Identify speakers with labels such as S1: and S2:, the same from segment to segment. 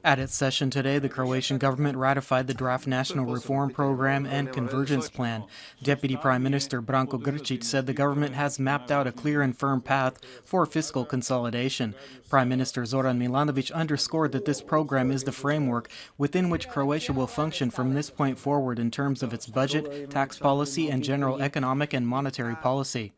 S1: At its session today, the Croatian government ratified the draft National Reform Program and Convergence Plan. Deputy Prime Minister Branko Grčić said the government has mapped out a clear and firm path for fiscal consolidation. Prime Minister Zoran Milanović underscored that this program is the framework within which Croatia will function from this point forward in terms of its budget, tax policy, and general economic and monetary policy.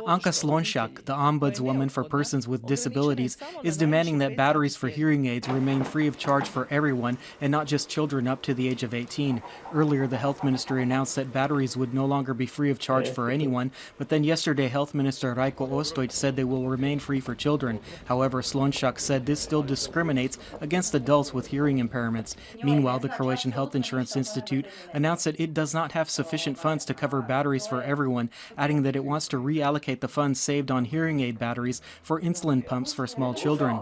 S1: Anka Slonjak, the ombudswoman for persons with disabilities, is demanding that batteries for hearing aids remain free of charge for everyone and not just children up to the age of 18. Earlier, the health ministry announced that batteries would no longer be free of charge for anyone, but then yesterday Health Minister Rajko Ostojić said they will remain free for children. However, Slonjak said this still discriminates against adults with hearing impairments. Meanwhile, the Croatian Health Insurance Institute announced that it does not have sufficient funds to cover batteries for everyone, adding that it wants to reallocate the funds saved on hearing aid batteries for insulin pumps for small children.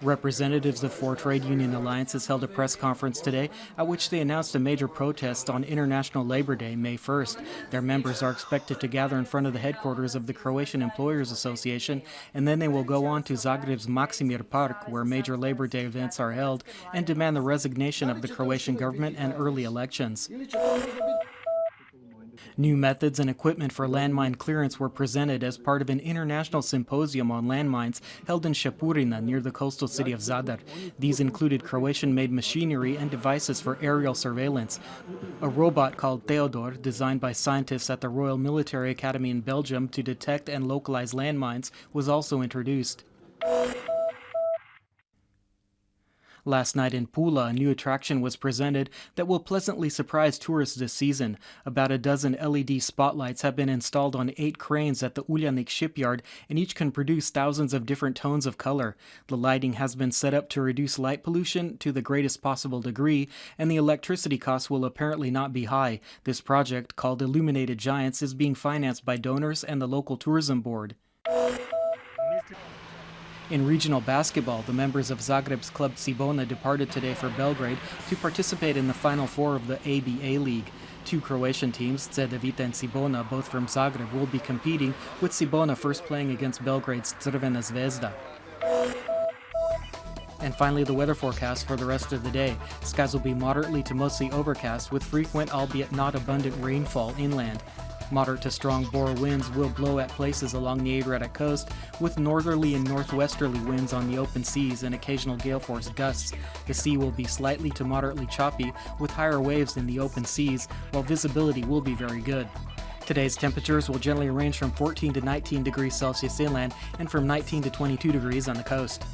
S1: Representatives of 4 trade union alliances held a press conference today at which they announced a major protest on International Labor Day, May 1st. Their members are expected to gather in front of the headquarters of the Croatian Employers Association, and then they will go on to Zagreb's Maksimir Park, where major Labor Day events are held, and demand the resignation of the Croatian government and early elections. New methods and equipment for landmine clearance were presented as part of an international symposium on landmines held in Shapurina near the coastal city of Zadar. These included Croatian-made machinery and devices for aerial surveillance. A robot called Theodor, designed by scientists at the Royal Military Academy in Belgium to detect and localize landmines, was also introduced. Last night in Pula, a new attraction was presented that will pleasantly surprise tourists this season. About a dozen LED spotlights have been installed on 8 cranes at the Uljanik shipyard, and each can produce thousands of different tones of color. The lighting has been set up to reduce light pollution to the greatest possible degree, and the electricity costs will apparently not be high. This project, called Illuminated Giants, is being financed by donors and the local tourism board. In regional basketball, the members of Zagreb's club Cibona departed today for Belgrade to participate in the Final Four of the ABA League. 2 Croatian teams, Cedevita and Cibona, both from Zagreb, will be competing, with Cibona first playing against Belgrade's Crvena Zvezda. And finally, the weather forecast for the rest of the day. Skies will be moderately to mostly overcast with frequent, albeit not abundant, rainfall inland. Moderate to strong bore winds will blow at places along the Adriatic coast, with northerly and northwesterly winds on the open seas and occasional gale force gusts. The sea will be slightly to moderately choppy, with higher waves in the open seas, while visibility will be very good. Today's temperatures will generally range from 14 to 19 degrees Celsius inland and from 19 to 22 degrees on the coast.